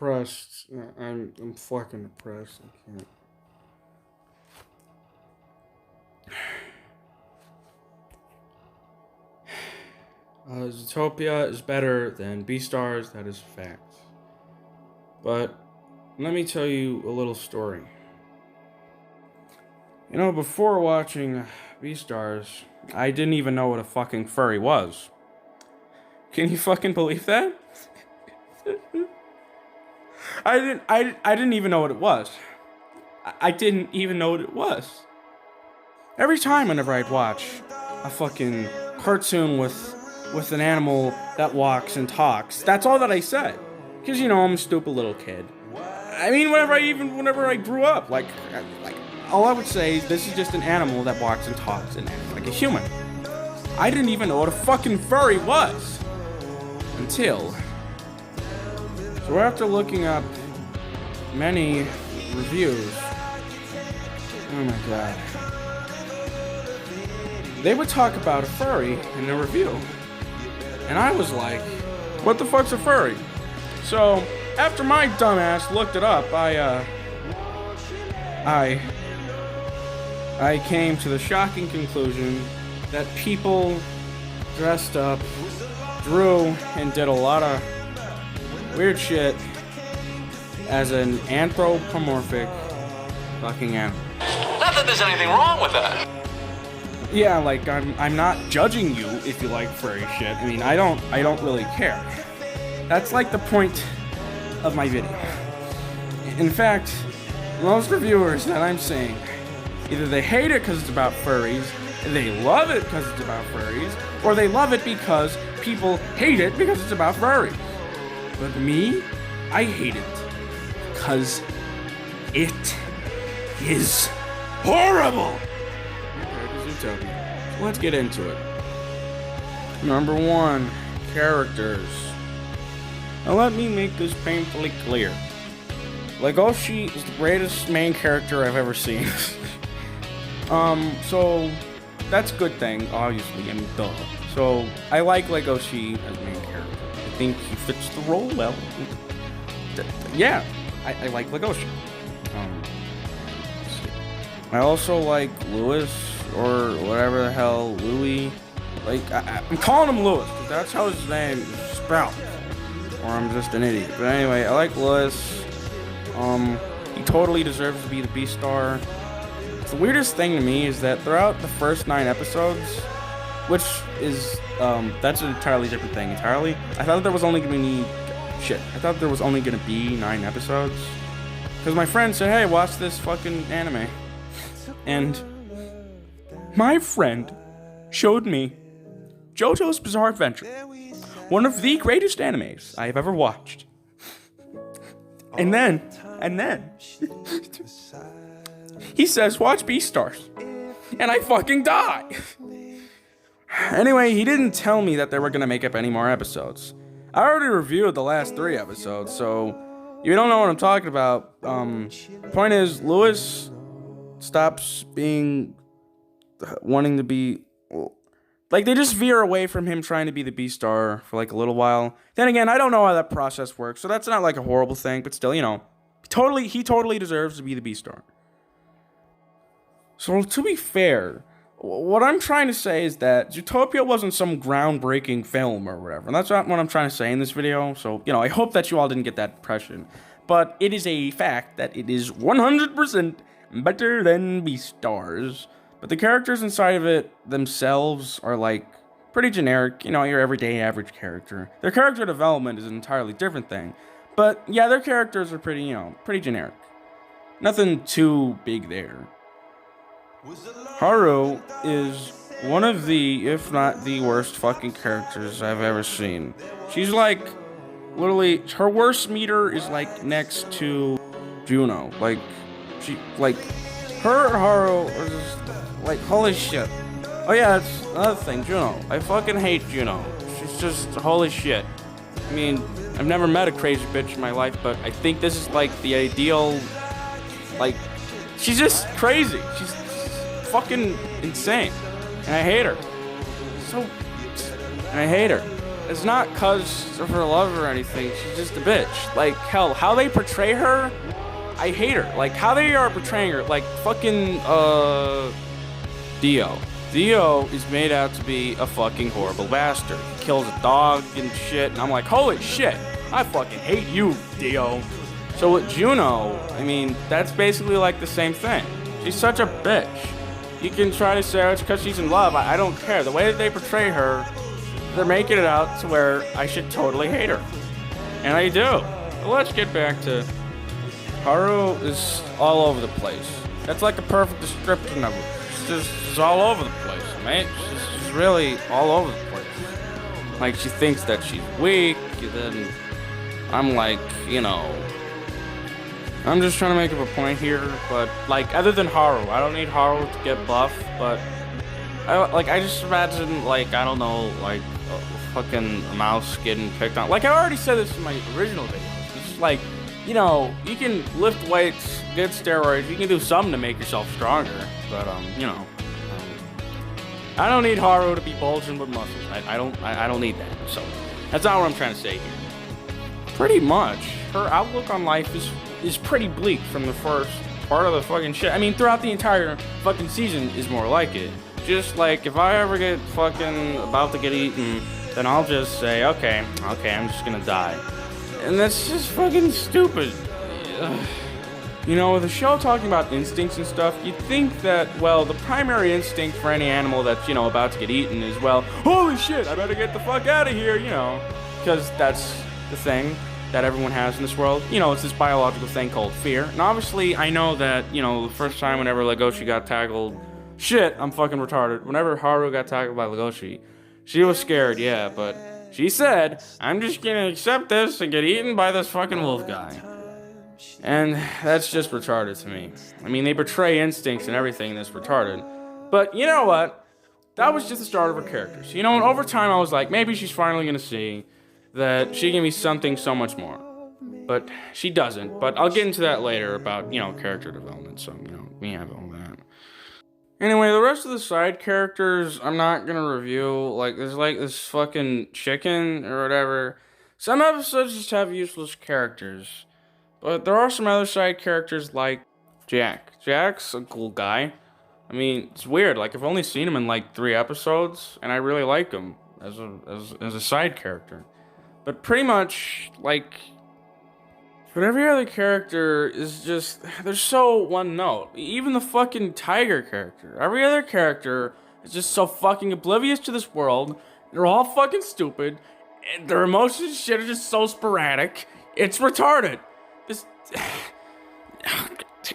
depressed. I'm fucking depressed. I can't. Zootopia is better than Beastars, that is a fact. But let me tell you a little story. You know, before watching Beastars, I didn't even know what a fucking furry was. Can you fucking believe that? I didn't even know what it was. I didn't even know what it was. Every time whenever I'd watch a fucking cartoon with an animal that walks and talks, that's all that I said. Because, you know, I'm a stupid little kid. I mean, whenever I grew up, like all I would say is this is just an animal that walks and talks and acts like a human. I didn't even know what a fucking furry was. Until. So after looking up many reviews, oh my god, they would talk about a furry in a review. And I was like, what the fuck's a furry? So, after my dumbass looked it up, I came to the shocking conclusion that people dressed up, drew, and did a lot of weird shit as an anthropomorphic fucking animal. Not that there's anything wrong with that. Yeah, like I'm not judging you if you like furry shit. I mean, I don't really care. That's like the point of my video. In fact, most reviewers that I'm seeing, either they hate it because it's about furries, they love it because it's about furries, or they love it because people hate it because it's about furries. But me, I hate it because it is horrible. Zootopia. So let's get into it. Number 1, characters. Now let me make this painfully clear. Legoshi is the greatest main character I've ever seen. So that's a good thing, obviously, I mean, duh. So I like Legoshi as main character. I think he fits the role well. Yeah, I like Legoshi. I also like Lewis, or whatever the hell, Louis. Like, I'm calling him Lewis, because that's how his name is spelled. Or I'm just an idiot. But anyway, I like Lewis. He totally deserves to be the Beastar. The weirdest thing to me is that throughout the first 9 episodes, which is, that's an entirely different thing, entirely. I thought there was only gonna be 9 episodes. Because my friend said, hey, watch this fucking anime. And my friend showed me JoJo's Bizarre Adventure, one of the greatest animes I have ever watched. And then, he says, watch Beastars. And I fucking die. Anyway, he didn't tell me that they were gonna make up any more episodes. I already reviewed the last 3 episodes, so if you don't know what I'm talking about, the point is, Lewis stops wanting to be, like, they just veer away from him trying to be the Beastar for like a little while. Then again, I don't know how that process works, so that's not like a horrible thing, but still, you know, he totally deserves to be the Beastar. So to be fair, what I'm trying to say is that Zootopia wasn't some groundbreaking film or whatever, and that's not what I'm trying to say in this video, so, you know, I hope that you all didn't get that impression. But it is a fact that it is 100% better than Beastars. But the characters inside of it themselves are, like, pretty generic, you know, your everyday average character. Their character development is an entirely different thing. But, yeah, their characters are pretty, you know, pretty generic. Nothing too big there. Haru is one of the, if not the worst fucking characters I've ever seen. She's like, literally, her worst meter is like next to Juno. Like, her and Haru are just, like, holy shit. Oh yeah, that's another thing, Juno. I fucking hate Juno. She's just, holy shit. I mean, I've never met a crazy bitch in my life, but I think this is like the ideal, like, she's just crazy. She's fucking insane. And I hate her. And I hate her. it's not cause of her love or anything. She's just a bitch. Like, hell, how they portray her, I hate her. Like, how they are portraying her, like, fucking, Dio. Dio is made out to be a fucking horrible bastard. He kills a dog and shit, and I'm like, holy shit, I fucking hate you, Dio. So with Juno, I mean, that's basically like the same thing. She's such a bitch. You can try to say, oh, it's because she's in love. I don't care. The way that they portray her, they're making it out to where I should totally hate her. And I do. But let's get back to... Haru is all over the place. That's like a perfect description of her. She's all over the place, mate. She's really all over the place. Like, she thinks that she's weak, and then I'm like, you know... I'm just trying to make up a point here, but, like, other than Haru, I don't need Haru to get buff, but... I just imagine, like, I don't know, like, a fucking mouse getting picked on. Like, I already said this in my original videos. It's just like, you know, you can lift weights, get steroids, you can do something to make yourself stronger. But, you know, I don't need Haru to be bulging with muscles. I don't need that. So, that's not what I'm trying to say here. Pretty much, her outlook on life is pretty bleak from the first part of the fucking shit. I mean, throughout the entire fucking season is more like it. Just like, if I ever get fucking about to get eaten, then I'll just say, okay, I'm just gonna die. And that's just fucking stupid. Ugh. You know, with a show talking about instincts and stuff, you'd think that, well, the primary instinct for any animal that's, you know, about to get eaten is, well, holy shit, I better get the fuck out of here, you know. Because that's the thing that everyone has in this world. You know, it's this biological thing called fear. And obviously, I know that, you know, the first time whenever Legoshi got tackled, shit, I'm fucking retarded. Whenever Haru got tackled by Legoshi, she was scared, yeah, but she said, I'm just gonna accept this and get eaten by this fucking wolf guy. And that's just retarded to me. I mean, they portray instincts and everything that's retarded. But you know what? That was just the start of her characters. You know, and over time I was like, maybe she's finally gonna see that she can be something so much more. But she doesn't. But I'll get into that later about, you know, character development. So, you know, we have all that. Anyway, the rest of the side characters, I'm not gonna review. Like, there's like this fucking chicken or whatever. Some episodes just have useless characters. But there are some other side characters like Jack. Jack's a cool guy. I mean, it's weird. Like, I've only seen him in like 3 episodes, and I really like him as a side character. But pretty much, like, but every other character is just, they're so one note. Even the fucking tiger character. Every other character is just so fucking oblivious to this world. They're all fucking stupid. And their emotions and shit are just so sporadic. It's retarded. This,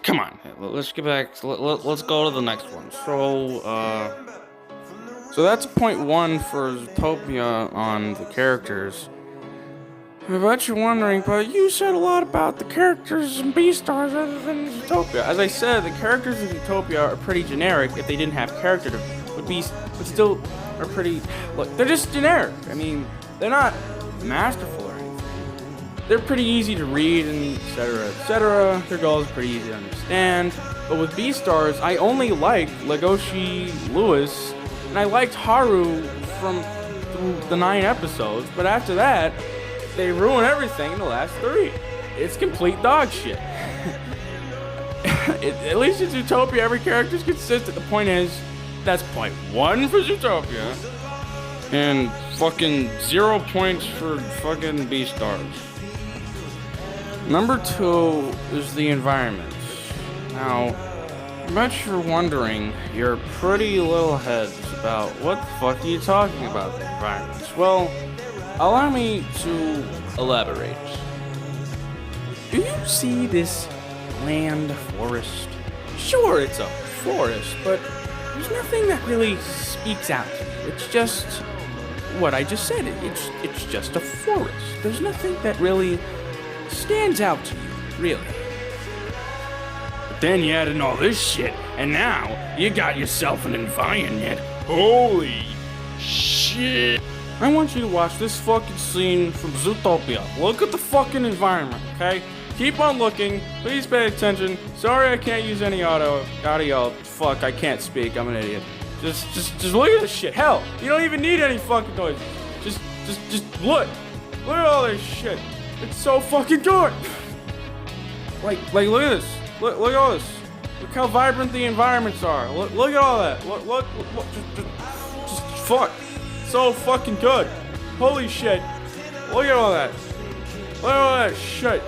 come on. Let's get back. Let's go to the next one. So that's point 1 for Zootopia on the characters. I bet you're wondering, but you said a lot about the characters in Beastars other than Zootopia. As I said, the characters in Zootopia are pretty generic if they didn't have character but still are pretty, look, they're just generic. I mean, they're not masterful or anything. They're pretty easy to read and etc. Their goals are pretty easy to understand. But with Beastars, I only liked Legoshi Lewis, and I liked Haru through the 9 episodes, but after that, they ruin everything in the last 3. It's complete dog shit. At least in Zootopia, every character is consistent. The point is, that's point 1 for Zootopia, and fucking 0 points for fucking Beastars. Number 2 is the environment. Now, I bet you're wondering your pretty little heads about what the fuck are you talking about the environments. Well, allow me to elaborate. Do you see this land forest? Sure, it's a forest, but there's nothing that really speaks out to you. It's just what I just said. It's just a forest. There's nothing that really stands out to you, really. But then you add in all this shit, and now you got yourself an environment. Holy shit. I want you to watch this fucking scene from Zootopia. Look at the fucking environment, okay? Keep on looking. Please pay attention. Sorry I can't use any audio. Fuck, I can't speak. I'm an idiot. Just look at this shit. Hell, you don't even need any fucking noises. Just Just look. Look at all this shit. It's so fucking good. Like look at this. Look at all this. Look how vibrant the environments are. Look at all that. Look just fuck. So fucking good. Holy shit. Look at all that. Look at all that shit.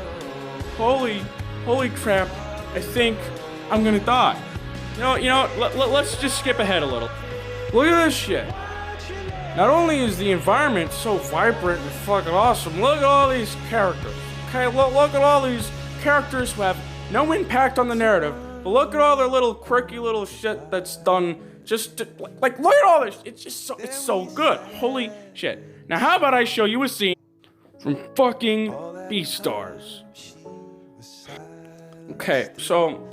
Holy crap. I think I'm gonna die. You know, let's just skip ahead a little. Look at this shit. Not only is the environment so vibrant and fucking awesome, look at all these characters. Okay, look at all these characters who have no impact on the narrative, but look at all their little quirky little shit that's done just to, like look at all this. It's so good. Holy shit. Now how about I show you a scene from fucking Beastars? Okay, so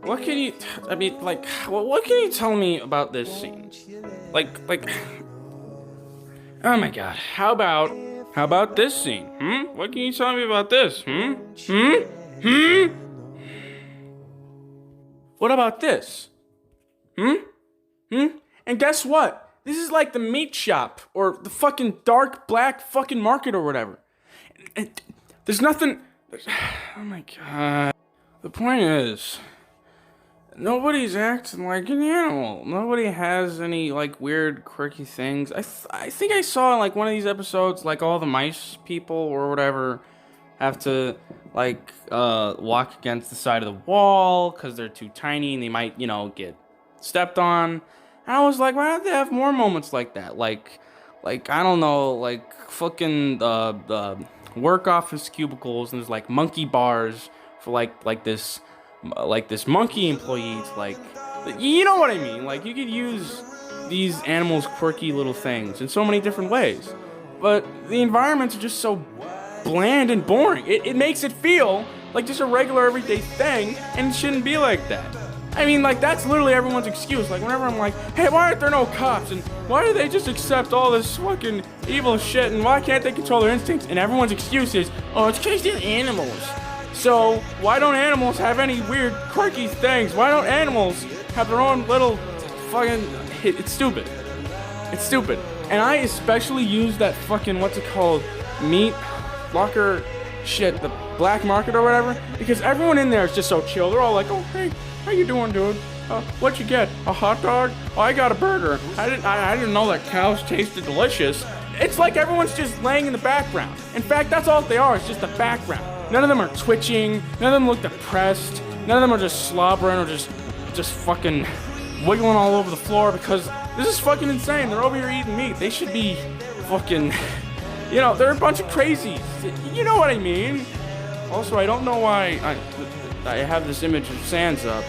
what can you what can you tell me about this scene? Like oh my god, how about this scene? What can you tell me about this? What about this? And guess what? This is like the meat shop or the fucking dark black fucking market or whatever. There's nothing. Oh my god. The point is, nobody's acting like an animal. Nobody has any like weird quirky things. I think I saw in like one of these episodes like all the mice people or whatever have to like walk against the side of the wall because they're too tiny and they might, you know, get stepped on. And I was like, why don't they have more moments like that? Like I don't know, like fucking work office cubicles and there's like monkey bars for like this monkey employee to like, you know what I mean? Like you could use these animals' quirky little things in so many different ways, but the environments are just so bland and boring. It makes it feel like just a regular everyday thing, and it shouldn't be like that. I mean, like, that's literally everyone's excuse. Like, whenever I'm like, hey, why aren't there no cops? And why do they just accept all this fucking evil shit? And why can't they control their instincts? And everyone's excuse is, oh, it's because they're animals. So, why don't animals have any weird, quirky things? Why don't animals have their own little fucking... It's stupid. It's stupid. And I especially use that fucking, what's it called? Meat locker shit, the black market or whatever. Because everyone in there is just so chill. They're all like, oh, hey. How you doing, dude? What'd you get? A hot dog? Oh, I got a burger. I didn't know that cows tasted delicious. It's like everyone's just laying in the background. In fact, that's all they are. It's just the background. None of them are twitching. None of them look depressed. None of them are just slobbering or just fucking wiggling all over the floor because this is fucking insane. They're over here eating meat. They should be fucking, you know, they're a bunch of crazies. You know what I mean? Also, I don't know why I have this image of Sans up.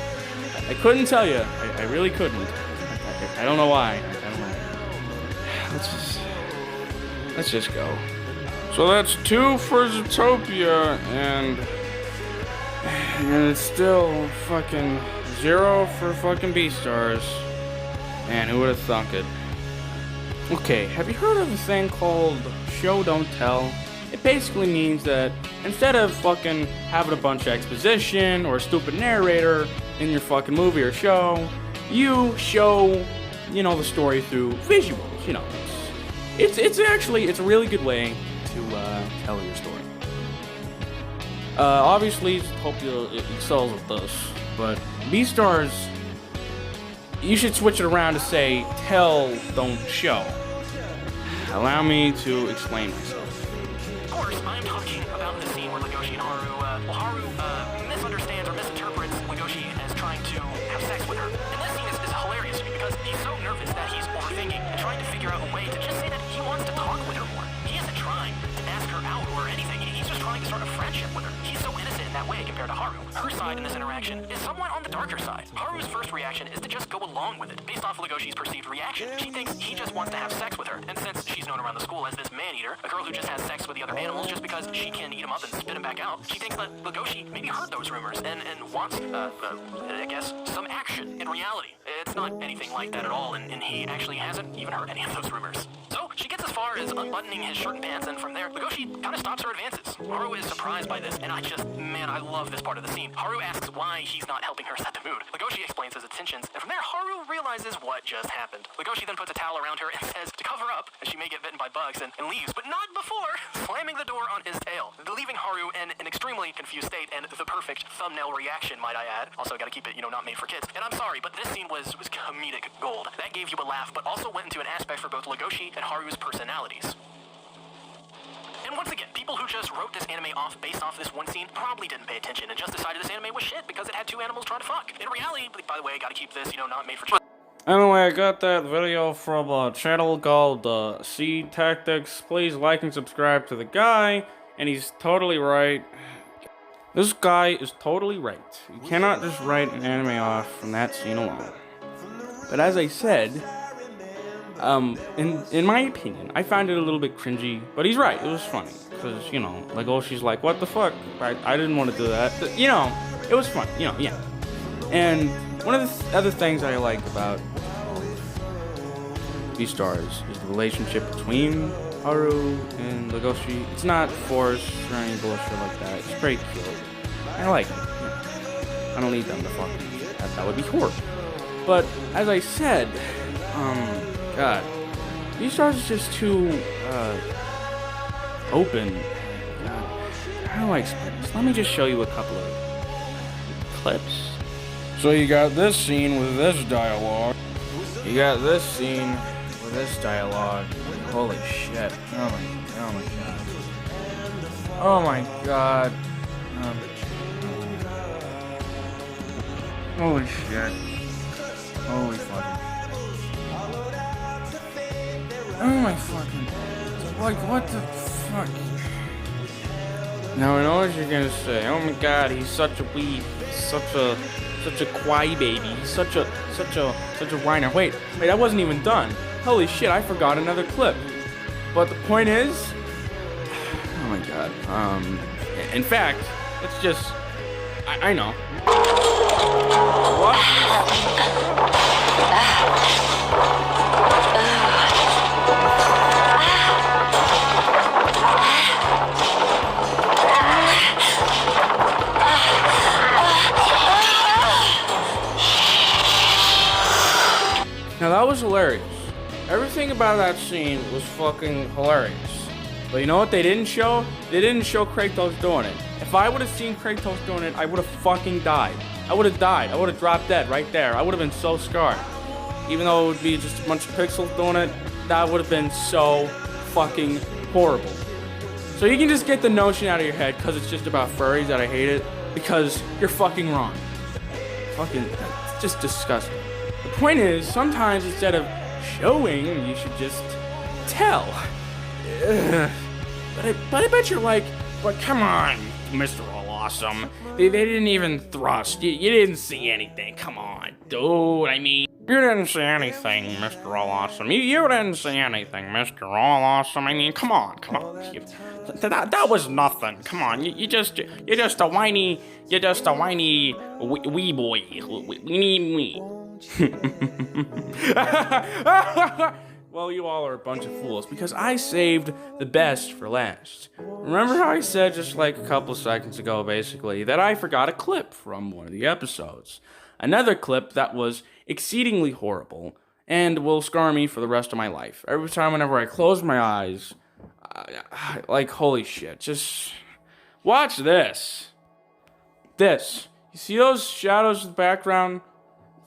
I couldn't tell you. I really couldn't. I don't know why. I don't know. Let's just go. So that's 2 for Zootopia, and it's still fucking 0 for fucking Beastars. Man, who would have thunk it? Okay, have you heard of a thing called show don't tell? It basically means that instead of fucking having a bunch of exposition or a stupid narrator in your fucking movie or show, you show, you know, the story through visuals. You know, it's actually a really good way to tell your story. Obviously, Zootopia excels at this, but Beastars, you should switch it around to say tell, don't show. Allow me to explain myself. Of course, I'm talking about the scene where Legoshi and Haru misunderstands or misinterprets Legoshi as trying to have sex with her. And this scene is hilarious to me because he's so nervous that he's overthinking and trying to figure out a way to just say that he wants to talk with her more. He isn't trying to ask her out or anything. He's just trying to start a friendship with her. He's so innocent in that way compared to Haru. Her side in this interaction is somewhat on the darker side. Haru's first reaction is to just go along with it, based off Legoshi's perceived reaction. She thinks he just wants to have sex with her, and since she's known around the school as this man-eater, a girl who just has sex with the other animals just because she can't eat them up and spit them back out, she thinks that Legoshi maybe heard those rumors and wants, I guess, some action. In reality, it's not anything like that at all, and he actually hasn't even heard any of those rumors. So she gets gets as far as unbuttoning his shirt and pants, and from there, Legoshi kind of stops her advances. Haru is surprised by this, and I love this part of the scene. Haru asks why he's not helping her set the mood. Legoshi explains his intentions, and from there, Haru realizes what just happened. Legoshi then puts a towel around her and says to cover up, as she may get bitten by bugs, and leaves, but not before slamming the door on his tail, leaving Haru in an extremely confused state, and the perfect thumbnail reaction, might I add. Also, gotta keep it, not made for kids. And I'm sorry, but this scene was comedic gold. That gave you a laugh, but also went into an aspect for both Legoshi and Haru's personalities. And once again, people who just wrote this anime off based off this one scene probably didn't pay attention and just decided this anime was shit because it had two animals trying to fuck. In reality, by the way, I gotta keep this, not made for children. Anyway, I got that video from a channel called Sea Tactics. Please like and subscribe to the guy, and he's totally right. This guy is totally right. You cannot just write an anime off from that scene alone. But as I said, in my opinion, I found it a little bit cringy, but he's right, it was funny. Because, Legoshi's like, what the fuck? I didn't want to do that. But, it was fun, yeah. And one of the other things I like about Beastars is the relationship between Haru and Legoshi. It's not forced or any bullshit like that. It's pretty cute. I like it. I don't need them to fuck me. That would be horrible. But as I said, God, Beastars is just too open. God, how do I explain this? Let me just show you a couple of clips. So you got this scene with this dialogue. You got this scene with this dialogue. Holy shit. Oh my god. Oh my god. Holy shit. Holy fucking. Oh my fucking. Like, what the fuck? Now I know what you're gonna say. Oh my god, he's such a weeb. Such a crybaby. He's such a whiner. Wait, that wasn't even done. Holy shit, I forgot another clip. But the point is, oh my god. In fact, it's just, I know. What? Now that was hilarious. Everything about that scene was fucking hilarious. But you know what they didn't show? They didn't show Kratos doing it. If I would have seen Kratos doing it, I would have fucking died. I would have died. I would have dropped dead right there. I would have been so scarred. Even though it would be just a bunch of pixels doing it, that would have been so fucking horrible. So you can just get the notion out of your head because it's just about furries that I hate it, because you're fucking wrong. Fucking, it's just disgusting. The point is, sometimes instead of showing, you should just tell. Ugh. But I bet you're like, but come on, Mr. All Awesome. They didn't even thrust. You didn't see anything. Come on, dude. I mean, you didn't see anything, Mr. All Awesome. You didn't see anything, Mr. All Awesome. I mean, come on. That was nothing. Come on, you're just a whiny wee boy. Wee. Well, you all are a bunch of fools, because I saved the best for last. Remember how I said just like a couple seconds ago, basically, that I forgot a clip from one of the episodes. Another clip that was exceedingly horrible, and will scar me for the rest of my life. Every time whenever I close my eyes, like, holy shit, just watch this. This. You see those shadows in the background?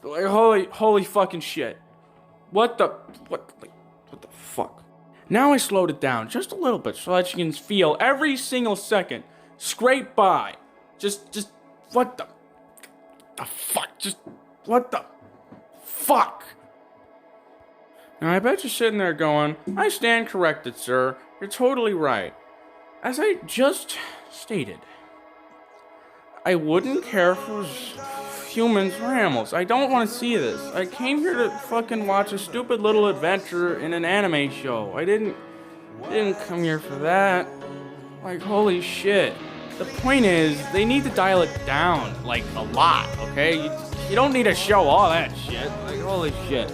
Like, holy fucking shit. What the fuck? Now I slowed it down just a little bit so that you can feel every single second scrape by. Just, what the fuck? Just, what the fuck? Now I bet you're sitting there going, I stand corrected, sir. You're totally right. As I just stated, I wouldn't care if it was humans or animals. I don't want to see this. I came here to fucking watch a stupid little adventure in an anime show. I didn't come here for that. Like, holy shit. The point is, they need to dial it down, like, a lot, okay? You don't need to show all that shit. Like, holy shit.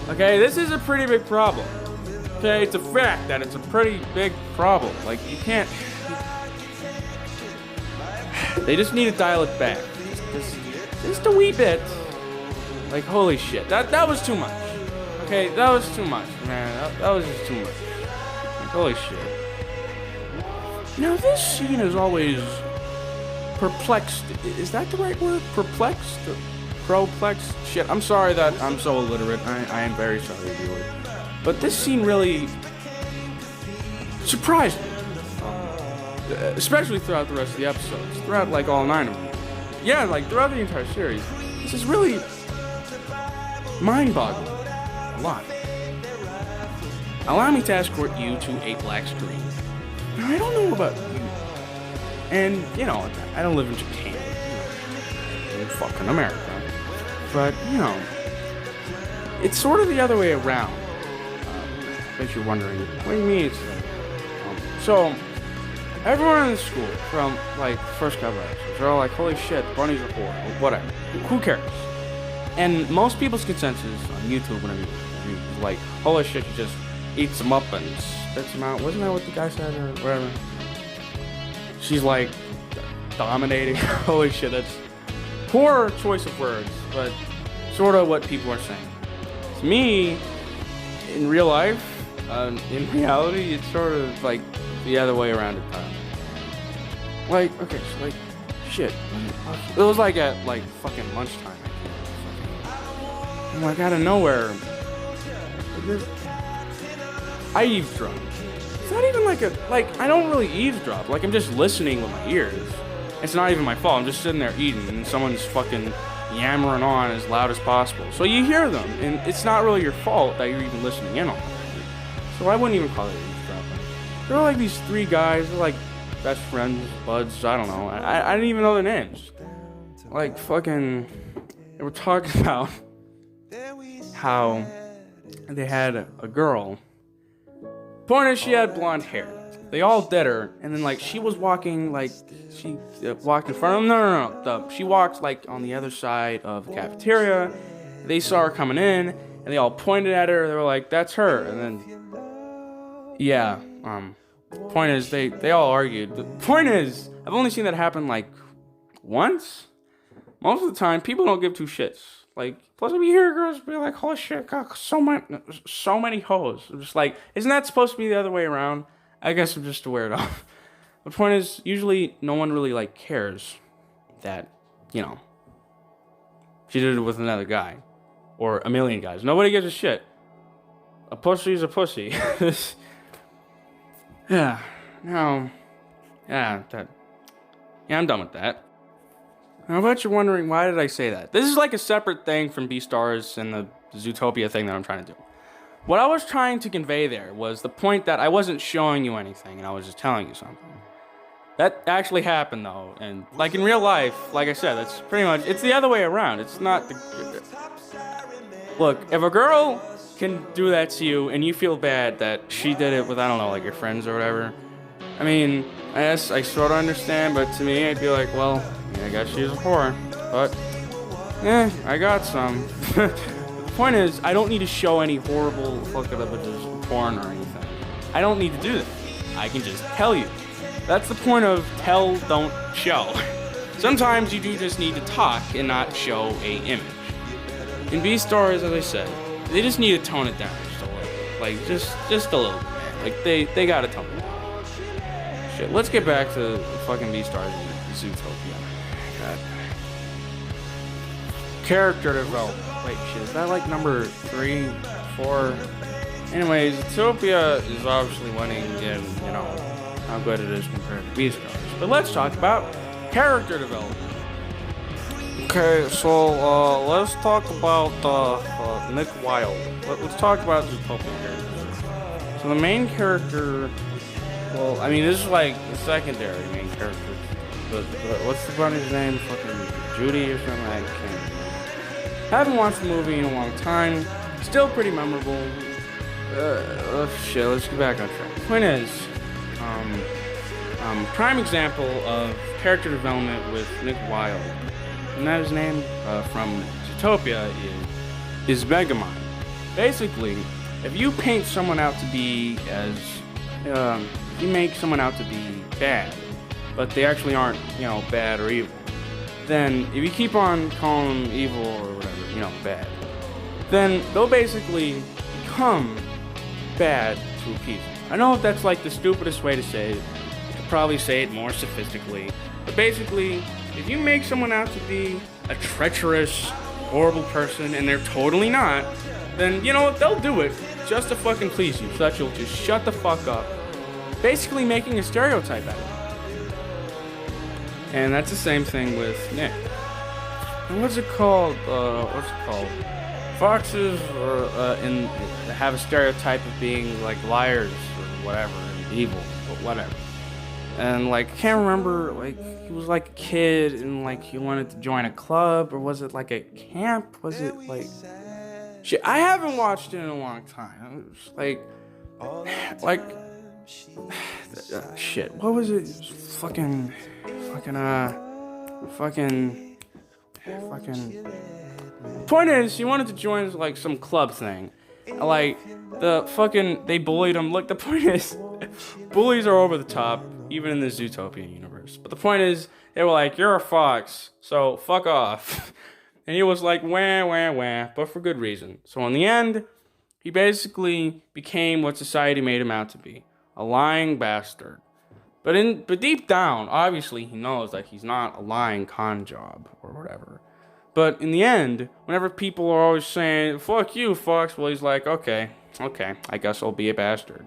Okay, this is a pretty big problem. Okay, it's a fact that it's a pretty big problem. Like, you can't... They just need to dial it back. Just a wee bit. Like, holy shit. That was too much. Okay, that was too much, man. That was just too much. Like, holy shit. Now, this scene is always perplexed. Is that the right word? Perplexed? Perplexed? Shit, I'm sorry that I'm so illiterate. I am very sorry, viewer. But this scene really surprised me. Especially throughout the rest of the episodes. Throughout, like, all 9 of them. Yeah, like, throughout the entire series. This is really mind-boggling. A lot. Allow me to escort you to a black screen. Now, I don't know about you. And, you know, I don't live in Japan. In fucking America. But, you know, it's sort of the other way around. I bet you're wondering, what do you mean it's so, everyone in the school, from, like, the first couple episodes, they're all like, holy shit, bunnies are poor, or whatever. Who cares? And most people's consensus on YouTube, whenever you like, holy shit, you just eats them up and spits them out. Wasn't that what the guy said, or whatever? She's, like, dominating. Holy shit, that's poor choice of words, but sort of what people are saying. To me, in real life, in reality, it's sort of, like, the other way around at times. Like, okay, so, like, shit. It was, like, at, like, fucking lunchtime. I'm like, out of nowhere. I eavesdrop. It's not even like I don't really eavesdrop. Like, I'm just listening with my ears. It's not even my fault. I'm just sitting there eating, and someone's fucking yammering on as loud as possible. So you hear them, and it's not really your fault that you're even listening in on them. So I wouldn't even call it eavesdropping. There were like these 3 guys, they're like best friends, buds, I don't know. I didn't even know their names. Like, fucking, they were talking about how they had a girl. Point is, she had blonde hair. They all did her, and then, like, she was walking, like, she walked in front of them. No. She walked, like, on the other side of the cafeteria. They saw her coming in, and they all pointed at her. They were like, that's her. And then, yeah, point is, they all argued. The point is, I've only seen that happen, like, once. Most of the time, people don't give 2 shits. Like, plus if you hear girls be like, holy shit, God, so many hoes. I'm just like, isn't that supposed to be the other way around? I guess I'm just a weirdo. The point is, usually no one really, like, cares that, you know, she did it with another guy. Or a million guys. Nobody gives a shit. A pussy's a pussy. Yeah. No. Yeah, I'm done with that. I bet you're wondering, why did I say that? This is like a separate thing from Beastars and the Zootopia thing that I'm trying to do. What I was trying to convey there was the point that I wasn't showing you anything, and I was just telling you something. That actually happened, though, and, like, in real life, like I said, that's pretty much, it's the other way around. It's not the... Look, if a girl can do that to you, and you feel bad that she did it with, I don't know, like, your friends or whatever, I mean, I guess I sort of understand, but to me, I'd be like, well, I guess she's a whore, but, I got some. The point is, I don't need to show any horrible fucking images of porn or anything. I don't need to do that. I can just tell you. That's the point of tell, don't show. Sometimes you do just need to talk and not show a image. In Beastars, as I said, they just need to tone it down just a little bit. Like, just a little bit, man. Like, they gotta tone it down. Shit, let's get back to fucking Beastars and Zootopia. God. Character development. Wait, shit, is that like number 3, 4? Anyways, Zootopia is obviously winning in, you know, how good it is compared to Beastars. But let's talk about character development. Okay, so let's talk about Nick Wilde. Let's talk about Zootopia characters. So the main character, well, I mean, this is like the secondary main character. But what's the bunny's name? Fucking Judy or something? I can't remember. Haven't watched the movie in a long time. Still pretty memorable. Shit, let's get back on track. Point is, prime example of character development with Nick Wilde. And that his name from Zootopia is Megamind. Basically, if you paint someone out to be as, you make someone out to be bad, but they actually aren't, bad or evil, then if you keep on calling them evil or whatever, bad, then they'll basically become bad to appease you. I know that's like the stupidest way to say it. I could probably say it more sophistically. But basically, if you make someone out to be a treacherous, horrible person and they're totally not, then they'll do it just to fucking please you, so that you'll just shut the fuck up. Basically making a stereotype out of it. And that's the same thing with Nick. And what's it called? Foxes have a stereotype of being like liars or whatever, and evil, but whatever. And like, I can't remember, like, he was like a kid and like he wanted to join a club, or was it like a camp? Was it like, shit, I haven't watched it in a long time. It was like, shit, what was it? It was fucking. Point is, he wanted to join like some club thing. Like, they bullied him. Look, the point is, bullies are over the top, even in the Zootopia universe. But the point is, they were like, you're a fox, so fuck off. And he was like, wah, but for good reason. So in the end, he basically became what society made him out to be, a lying bastard. But deep down, obviously he knows that he's not a lying con job or whatever. But in the end, whenever people are always saying, fuck you, Fox, well, he's like, okay, I guess I'll be a bastard.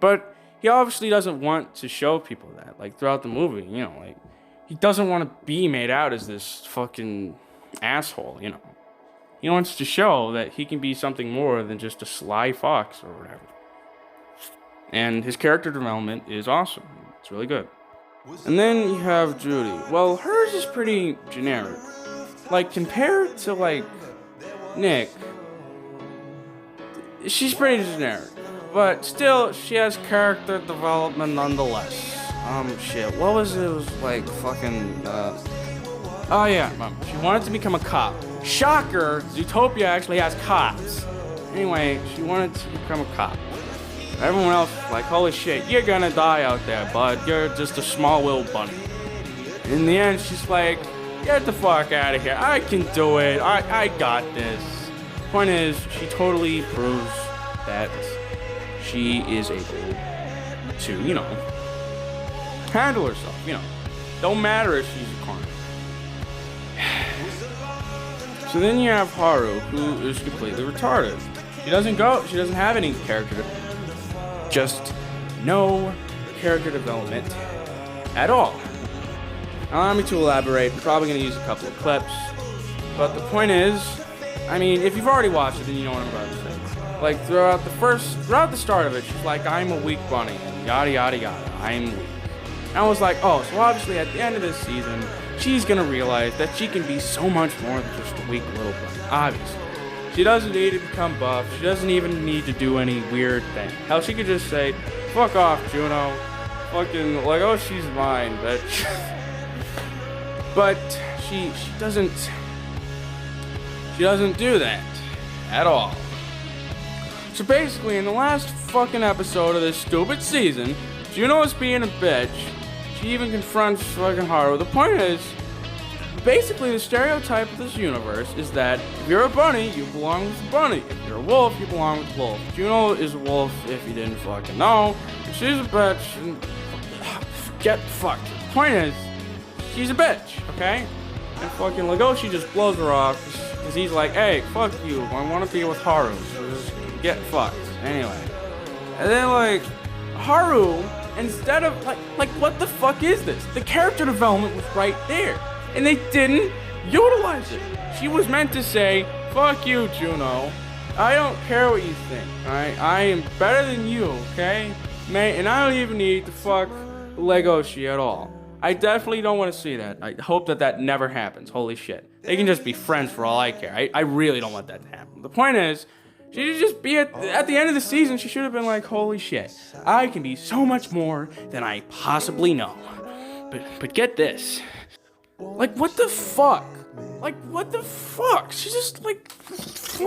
But he obviously doesn't want to show people that, like, throughout the movie, like, he doesn't want to be made out as this fucking asshole, He wants to show that he can be something more than just a sly fox or whatever. And his character development is awesome. It's really good. And then you have Judy. Well, hers is pretty generic. Like, compared to, like, Nick, she's pretty generic. But still, she has character development nonetheless. Shit, what was it? It was like fucking, oh yeah, she wanted to become a cop. Shocker, Zootopia actually has cops. Anyway, she wanted to become a cop. Everyone else was like, holy shit, you're gonna die out there, bud. You're just a small little bunny. In the end, she's like, get the fuck out of here. I can do it. I got this. Point is, she totally proves that she is able to, handle herself, Don't matter if she's a carnivore. So then you have Haru, who is completely retarded. She doesn't have any character, just no character development at all. Allow me to elaborate. I'm probably going to use a couple of clips. But the point is, I mean, if you've already watched it, then you know what I'm about to say. Like, throughout the start of it, she's like, I'm a weak bunny, and yada yada yada, I'm weak. And I was like, oh, so obviously at the end of this season, she's gonna realize that she can be so much more than just a weak little bunny, obviously. She doesn't need to become buff, she doesn't even need to do any weird thing. Hell, she could just say, fuck off, Juno. Fucking, like, oh, she's mine, bitch. But she doesn't do that at all. So basically, in the last fucking episode of this stupid season, Juno is being a bitch. She even confronts fucking Haru. The point is, basically the stereotype of this universe is that if you're a bunny, you belong with the bunny. If you're a wolf, you belong with the wolf. Juno is a wolf if you didn't fucking know. And she's a bitch and get fucked. The point is, she's a bitch, okay? And fucking Legoshi just blows her off because he's like, hey, fuck you, I want to be with Haru, so just get fucked. Anyway. And then, like, Haru, instead of, like, what the fuck is this? The character development was right there, and they didn't utilize it. She was meant to say, fuck you, Juno. I don't care what you think, alright? I am better than you, okay? And I don't even need to fuck Legoshi at all. I definitely don't want to see that. I hope that never happens. Holy shit. They can just be friends for all I care. I really don't want that to happen. The point is, she should just be at the end of the season, she should have been like, holy shit, I can be so much more than I possibly know. But get this. Like, what the fuck? Like, what the fuck? She's just like, she's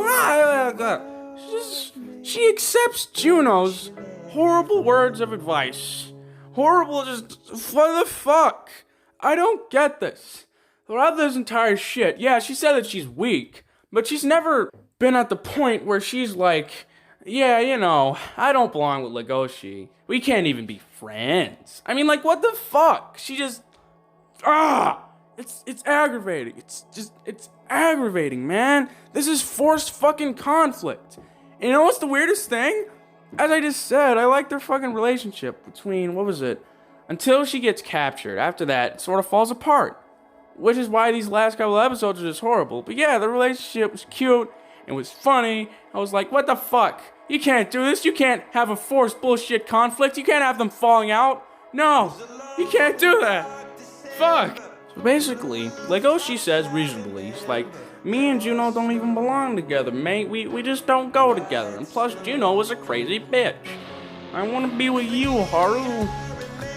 she accepts Juno's horrible words of advice. Horrible, just, what the fuck? I don't get this. Throughout this entire shit, yeah, she said that she's weak, but she's never been at the point where she's like, yeah, you know, I don't belong with Legoshi. We can't even be friends. I mean, like, what the fuck? She just, it's aggravating. It's aggravating, man. This is forced fucking conflict. And you know what's the weirdest thing? As I just said, I like their fucking relationship between, what was it? Until she gets captured. After that, it sort of falls apart. Which is why these last couple episodes are just horrible. But yeah, the relationship was cute. It was funny. I was like, what the fuck? You can't do this. You can't have a forced bullshit conflict. You can't have them falling out. No, you can't do that. Fuck. So basically, like Oshi says reasonably, it's like, me and Juno don't even belong together, mate. We just don't go together. And plus, Juno is a crazy bitch. I want to be with you, Haru.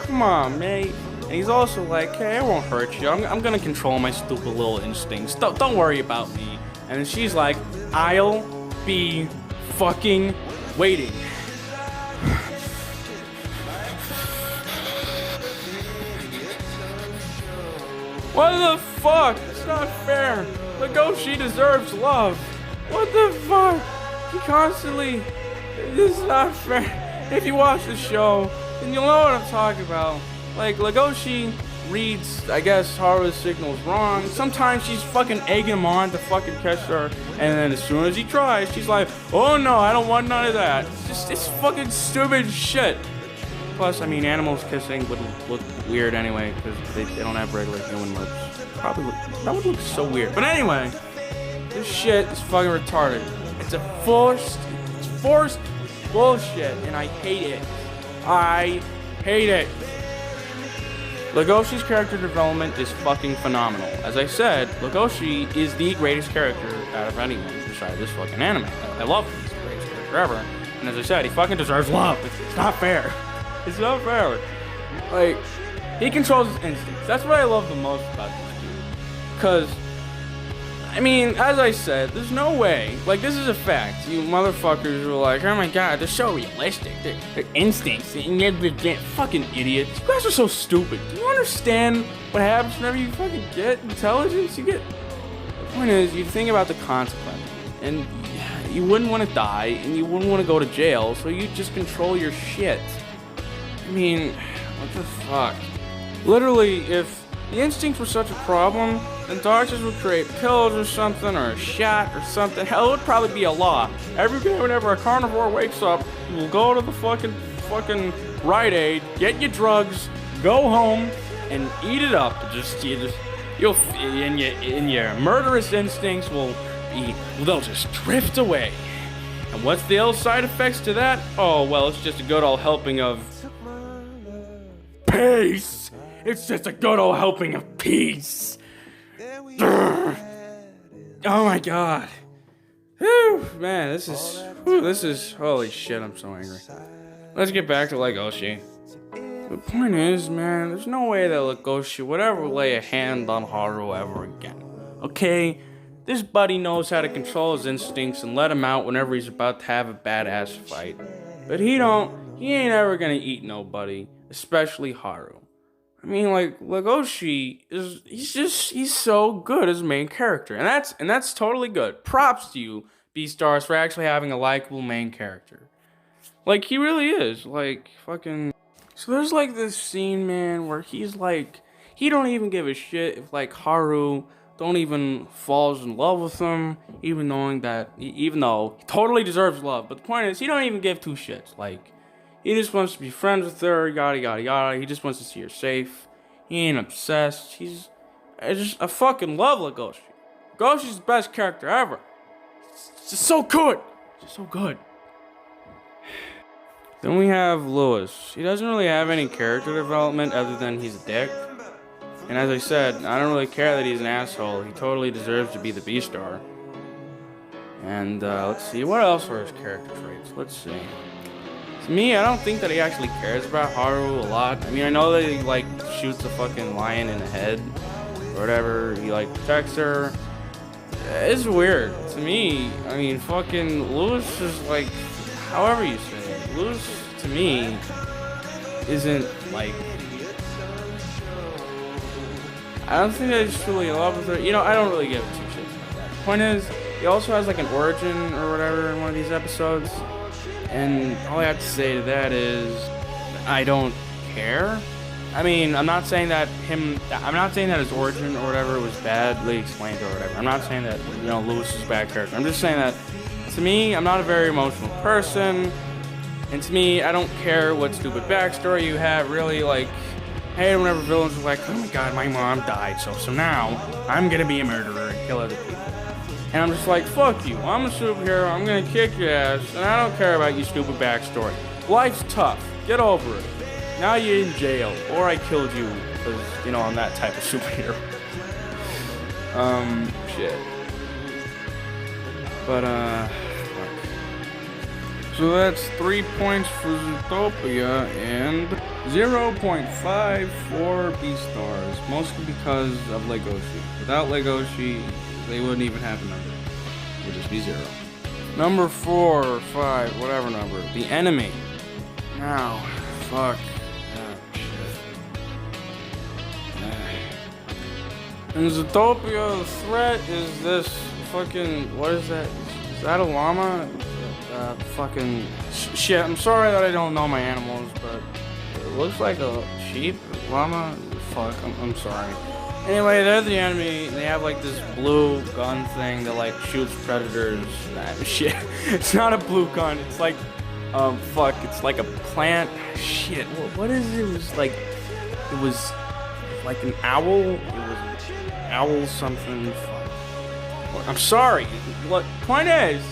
Come on, mate. And he's also like, hey, I won't hurt you. I'm gonna control my stupid little instincts. Don't worry about me. And then she's like, I'll be fucking waiting. What the fuck? It's not fair. Legoshi deserves love. What the fuck? He constantly... This is not fair. If you watch the show, then you'll know what I'm talking about. Like, Legoshi reads, I guess, Haru's signals wrong. Sometimes she's fucking egging him on to fucking catch her. And then as soon as he tries, she's like, oh no, I don't want none of that. It's fucking stupid shit. Plus, I mean, animals kissing would look weird anyway, because they don't have regular human lips. That would look so weird. But anyway, this shit is fucking retarded. It's forced bullshit, and I hate it. I hate it. Legoshi's character development is fucking phenomenal. As I said, Legoshi is the greatest character out of anyone besides this fucking anime. I love him. He's the greatest character ever. And as I said, he fucking deserves love. It's not fair. It's not fair. Like, he controls his instincts. That's what I love the most about this dude. Because, I mean, as I said, there's no way. Like, this is a fact. You motherfuckers were like, oh my god, they're so realistic. Their instincts. They're fucking idiots. You guys are so stupid. Do you understand what happens whenever you fucking get intelligence? The point is, you think about the consequences. And you wouldn't want to die, and you wouldn't want to go to jail, so you just control your shit. I mean, what the fuck? Literally, if the instincts were such a problem, then doctors would create pills or something, or a shot or something. Hell, it would probably be a law. Every day whenever a carnivore wakes up, you will go to the fucking Rite Aid, get your drugs, go home, and eat it up. Your murderous instincts they'll just drift away. And what's the ill side effects to that? Oh, well, it's just a good old helping of peace. It's just a good old helping of peace. Oh my god. Whew, man, this is, holy shit, I'm so angry. Let's get back to Legoshi. The point is, man, there's no way that Legoshi would ever lay a hand on Haru ever again. Okay? This buddy knows how to control his instincts and let him out whenever he's about to have a badass fight. But he ain't ever gonna eat nobody, especially Haru. I mean, like, Legoshi he's so good as a main character. And that's totally good. Props to you, Beastars, for actually having a likable main character. Like, he really is. Like, fucking... So there's, like, this scene, man, where he's, like... He don't even give a shit if, like, Haru don't even falls in love with him, even though he totally deserves love. But the point is, he don't even give two shits. Like, he just wants to be friends with her, yada, yada, yada. He just wants to see her safe. He ain't obsessed. I fucking love Legoshi. Legoshi's the best character ever. It's just so good. Just so good. Then we have Lewis. He doesn't really have any character development other than he's a dick. And as I said, I don't really care that he's an asshole. He totally deserves to be the Beastar. And let's see, what else are his character traits? Let's see. To me, I don't think that he actually cares about Haru a lot. I mean, I know that he, like, shoots a fucking lion in the head or whatever. He, like, protects her. it's weird to me. I mean, fucking Lewis is like, however you say it, Lewis to me isn't like, I don't think that he's truly in love with her. You know, I don't really give two shits about that. Point is, he also has like an origin or whatever in one of these episodes, and all I have to say to that is, I don't care. I mean, I'm not saying that his origin or whatever was badly explained or whatever. I'm not saying that, you know, Lewis is a bad character. I'm just saying that, to me, I'm not a very emotional person, and to me, I don't care what stupid backstory you have, really. Like, hey, whenever villains are like, oh my god, my mom died, so now I'm gonna be a murderer and kill other people. And I'm just like, fuck you, I'm a superhero, I'm gonna kick your ass, and I don't care about your stupid backstory. Life's tough, get over it. Now you're in jail, or I killed you, because, you know, I'm that type of superhero. Shit. But, fuck. So that's 3 points for Zootopia, and 0.5 for Beastars, mostly because of Legoshi. Without Legoshi, they wouldn't even have a number. It would just be 0. Number 4 or 5, whatever number, the enemy. Now, fuck. In Zootopia, the threat is this fucking, what is that? Is that a llama? Fucking shit. I'm sorry that I don't know my animals, but it looks like a sheep, llama. Fuck, I'm sorry. Anyway, they're the enemy. They have like this blue gun thing that like shoots predators. Shit. It's not a blue gun. It's like, fuck. It's like a plant. Shit. What is it? It was like an owl. It was owl something. Fuck. I'm sorry. Look, point is,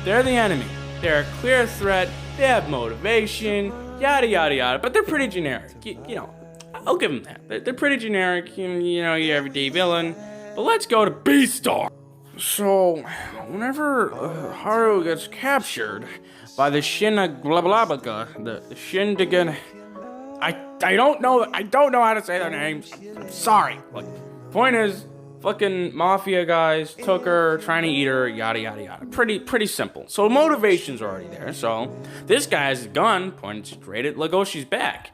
they're the enemy. They're a clear threat. They have motivation. Yada yada yada. But they're pretty generic. You know, I'll give them that. They're pretty generic. You know, your everyday villain. But let's go to Beastar. So, whenever Haru gets captured by the Shinaglabaga, the Shindigan, I don't know how to say their names. I'm sorry. Like, point is, fucking mafia guys took her, trying to eat her, yada yada yada. Pretty simple. So motivation's already there. So this guy has a gun pointed straight at Legoshi's back.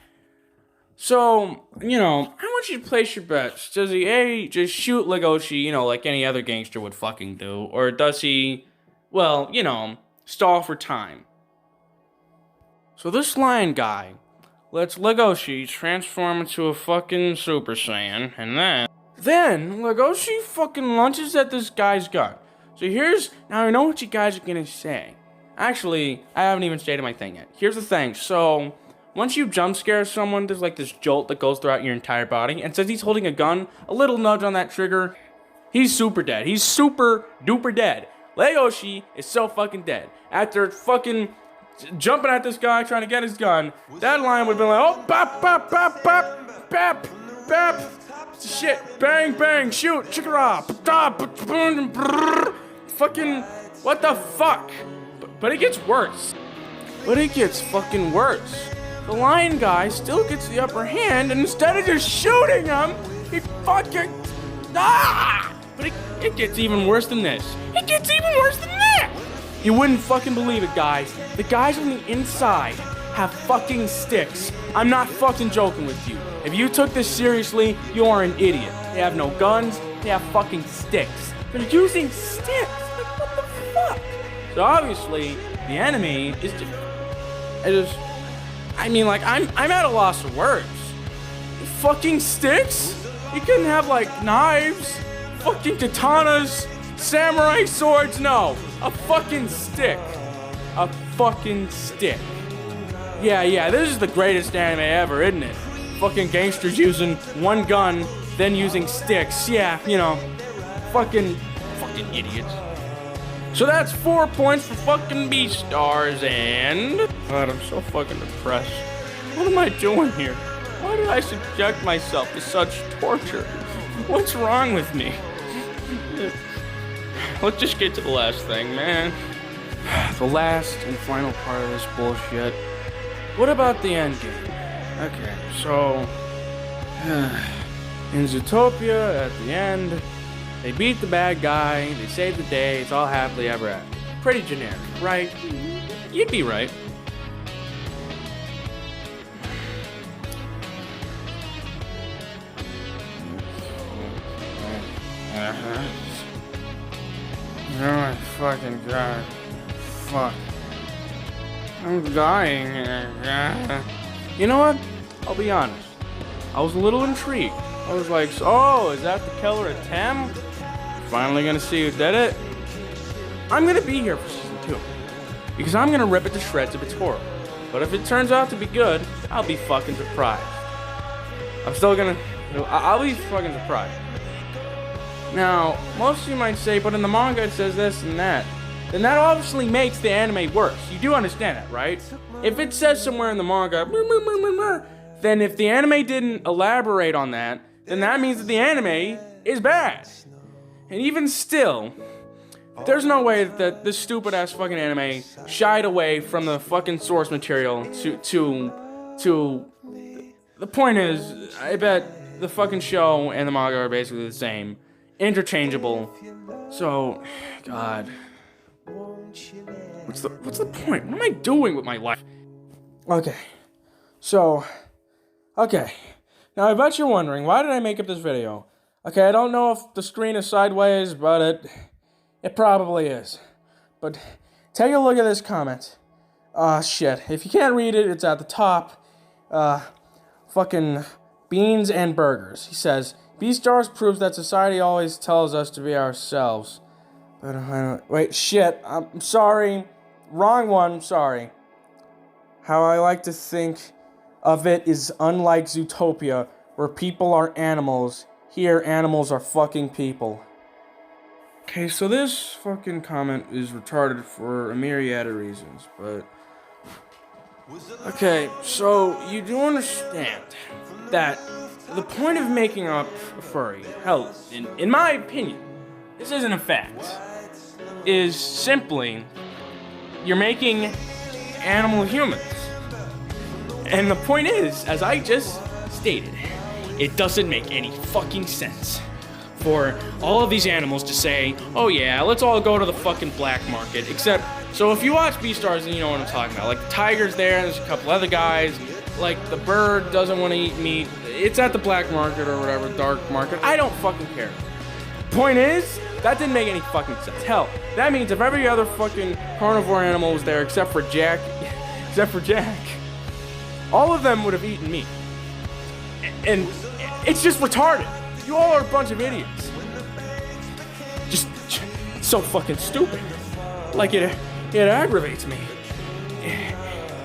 So, you know, I want you to place your bets. Does he A, just shoot Legoshi, you know, like any other gangster would fucking do? Or does he, well, you know, stall for time? So this lion guy lets Legoshi transform into a fucking Super Saiyan, and then Legoshi fucking lunges at this guy's gun. So now I know what you guys are gonna say. Actually, I haven't even stated my thing yet. Here's the thing, so once you jump scare someone, there's like this jolt that goes throughout your entire body, and since he's holding a gun, a little nudge on that trigger, he's super dead. He's super duper dead. Legoshi is so fucking dead. After fucking jumping at this guy, trying to get his gun, that lion would have been like, oh, bap, bap, bap, bap, bap, bap, shit, bang, bang, shoot, chickarah, fucking, what the fuck? But it gets worse. But it gets fucking worse. The lion guy still gets the upper hand, and instead of just shooting him, he fucking, But it gets even worse than this. It gets even worse than that! You wouldn't fucking believe it, guys. The guys on the inside have fucking sticks. I'm not fucking joking with you. If you took this seriously, you are an idiot. They have no guns, they have fucking sticks. They're using sticks! Like, what the fuck? So obviously, the enemy is just... I mean, like, I'm at a loss for words. Fucking sticks? You couldn't have, like, knives, fucking katanas, samurai swords, no. A fucking stick. A fucking stick. Yeah, this is the greatest anime ever, isn't it? Fucking gangsters using one gun, then using sticks. Yeah, you know, fucking idiots. So that's 4 points for fucking Beastars, and... God, I'm so fucking depressed. What am I doing here? Why did I subject myself to such torture? What's wrong with me? Let's just get to the last thing, man. The last and final part of this bullshit. What about the end game? Okay, so... in Zootopia, at the end, They beat the bad guy, they save the day, it's all happily ever after. Pretty generic, right? You'd be right. Oh my fucking god. Fuck. I'm dying. You know what? I'll be honest. I was a little intrigued. I was like, oh, is that the killer attempt? Finally gonna see who did it? I'm gonna be here for season 2. Because I'm gonna rip it to shreds if it's horrible. But if it turns out to be good, I'll be fucking surprised. I'll be fucking surprised. Now, most of you might say, but in the manga it says this and that. Then that obviously makes the anime worse. You do understand that, right? If it says somewhere in the manga, then if the anime didn't elaborate on that, then that means that the anime is bad. And even still, there's no way that this stupid ass fucking anime shied away from the fucking source material to the point is, I bet the fucking show and the manga are basically the same. Interchangeable. So, God. What's the point? What am I doing with my life? Okay. Now I bet you're wondering, why did I make up this video? Okay, I don't know if the screen is sideways, but it probably is. But take a look at this comment. Shit. If you can't read it, it's at the top. Fucking beans and burgers. He says, Beastars proves that society always tells us to be ourselves. But wait, shit. I'm sorry. Wrong one. Sorry. How I like to think of it is unlike Zootopia, where people are animals. Here, animals are fucking people. Okay, so this fucking comment is retarded for a myriad of reasons, but... Okay, so you do understand that the point of making up a furry, hell, in my opinion, this isn't a fact, is simply you're making animal humans. And the point is, as I just stated, it doesn't make any fucking sense for all of these animals to say, oh yeah, let's all go to the fucking black market, except, so if you watch Beastars, then you know what I'm talking about. Like, the tiger's there, and there's a couple other guys, like, the bird doesn't want to eat meat, it's at the black market or whatever, dark market, I don't fucking care. Point is, that didn't make any fucking sense. Hell, that means if every other fucking carnivore animal was there except for Jack, all of them would have eaten meat. And it's just retarded. You all are a bunch of idiots. Just so fucking stupid. Like, it aggravates me.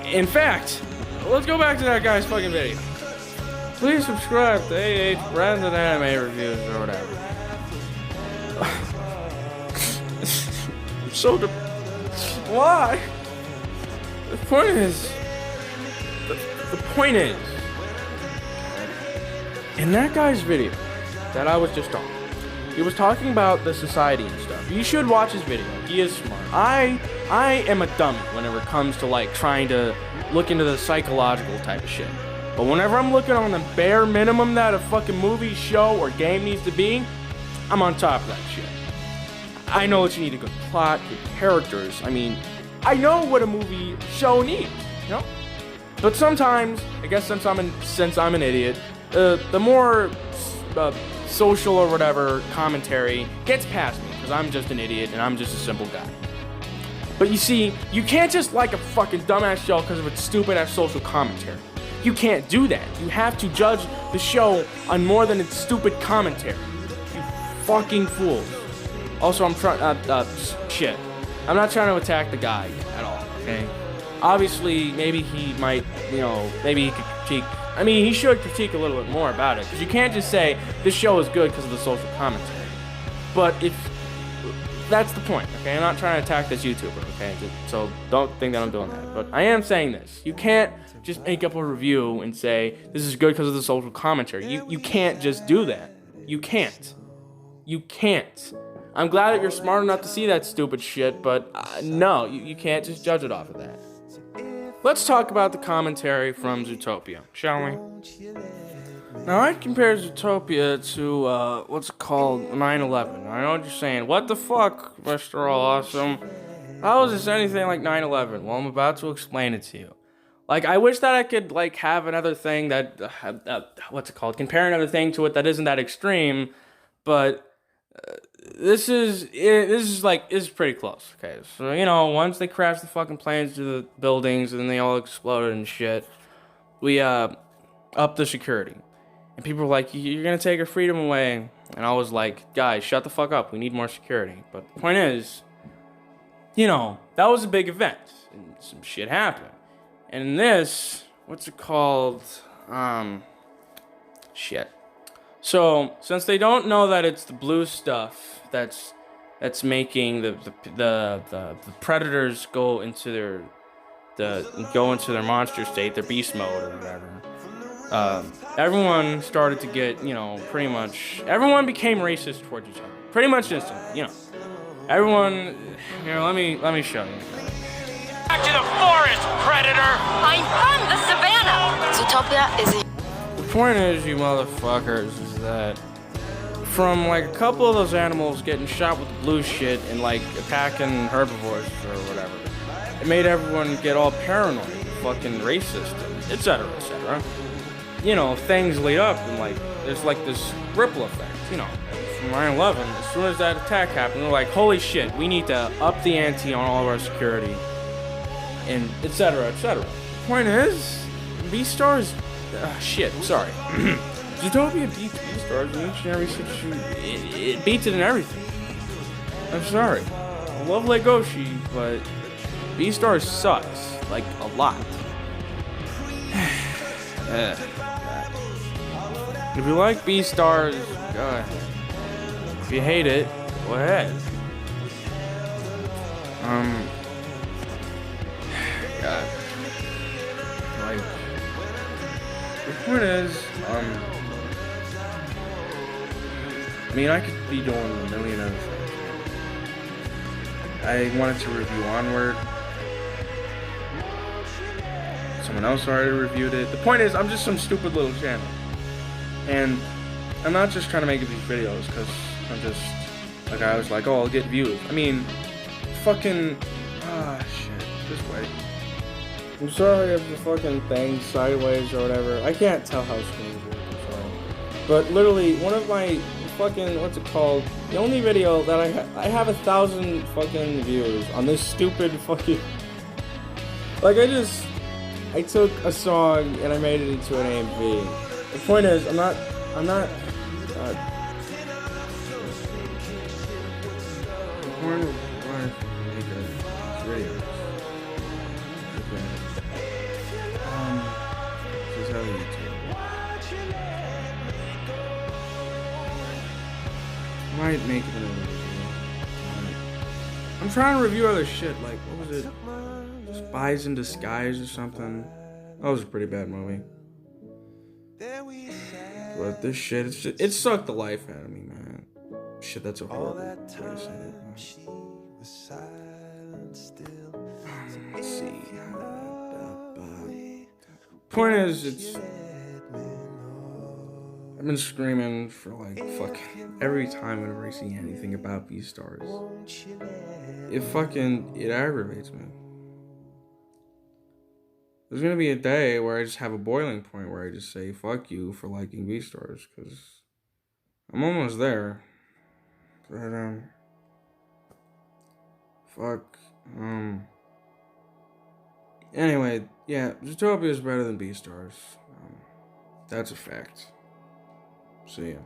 In fact, let's go back to that guy's fucking video. Please subscribe to AH Random Anime Reviews or whatever. I'm so why? The point is, in that guy's video that I was just on, he was talking about the society and stuff. You should watch his video. He is smart. I am a dummy whenever it comes to like trying to look into the psychological type of shit. But whenever I'm looking on the bare minimum that a fucking movie, show, or game needs to be, I'm on top of that shit. I know that you need a good plot, good characters. I mean, I know what a movie, show needs, you know? But sometimes, I guess since I'm an idiot, the more social or whatever commentary gets past me, because I'm just an idiot and I'm just a simple guy. But you see, you can't just like a fucking dumbass show because of its stupid ass social commentary. You can't do that. You have to judge the show on more than its stupid commentary. You fucking fools. Also, I'm trying, shit. I'm not trying to attack the guy at all, okay? Obviously, maybe he might, maybe he could critique. I mean, he should critique a little bit more about it, because you can't just say, this show is good because of the social commentary. But that's the point, okay? I'm not trying to attack this YouTuber, okay? So don't think that I'm doing that. But I am saying this. You can't just make up a review and say, this is good because of the social commentary. You can't just do that. You can't. You can't. I'm glad that you're smart enough to see that stupid shit, but no, you can't just judge it off of that. Let's talk about the commentary from Zootopia, shall we? Now, I'd compare Zootopia to, what's it called, 9/11. I know what you're saying. What the fuck, Mr. All Awesome? How is this anything like 9/11? Well, I'm about to explain it to you. Like, I wish that I could, like, have another thing that, what's it called? Compare another thing to it that isn't that extreme, but this is pretty close. Okay, so once they crashed the fucking planes to the buildings and they all exploded and shit, we upped the security, and people were like, "You're gonna take our freedom away," and I was like, "Guys, shut the fuck up. We need more security." But the point is, that was a big event, and some shit happened. And in this, what's it called? Shit. So, since they don't know that it's the blue stuff that's making the predators go into their monster state, their beast mode or whatever, everyone started to get, pretty much everyone became racist towards each other, pretty much instantly. Everyone. Here, let me show you. Back to the forest, predator! I'm from the savannah. Zootopia is The point is, you motherfuckers, is that from like a couple of those animals getting shot with the blue shit and like attacking herbivores or whatever, it made everyone get all paranoid, fucking racist, etc., etc. Things lead up and like there's like this ripple effect. From 9/11, as soon as that attack happened, they're like, holy shit, we need to up the ante on all of our security, and etc., etc. The point is, Beastars. Shit, sorry. Zootopia beats Beastars in each and every situation. It beats it in everything. I'm sorry. I love Legoshi, but Beastars sucks. Like, a lot. If you like Beastars, go ahead. If you hate it, go ahead. God. Like, the point is, I could be doing a million other things. I wanted to review Onward. Someone else already reviewed it. The point is, I'm just some stupid little channel. And I'm not just trying to make these videos because I'm just, like, I was like, oh, I'll get views. Fucking, shit, this way. I'm sorry if the fucking thing's sideways or whatever. I can't tell how screens work, I'm sorry. But literally, one of my fucking, what's it called? The only video that I have 1,000 fucking views on this stupid fucking, like, I took a song and I made it into an AMV. The point is, I'm not, the point of why I make these videos. This is how YouTube. I might make it another video. I'm trying to review other shit, like, what was it? Spies in Disguise or something. That was a pretty bad movie. But this shit, it sucked the life out of me, man. Shit, that's a horrible way to say it. Let's see. Point is, I've been screaming for like fucking every time whenever I see anything about Beastars. It aggravates me. There's gonna be a day where I just have a boiling point where I just say fuck you for liking Beastars, because I'm almost there. But fuck. Anyway, yeah, Zootopia is better than Beastars. That's a fact. See ya.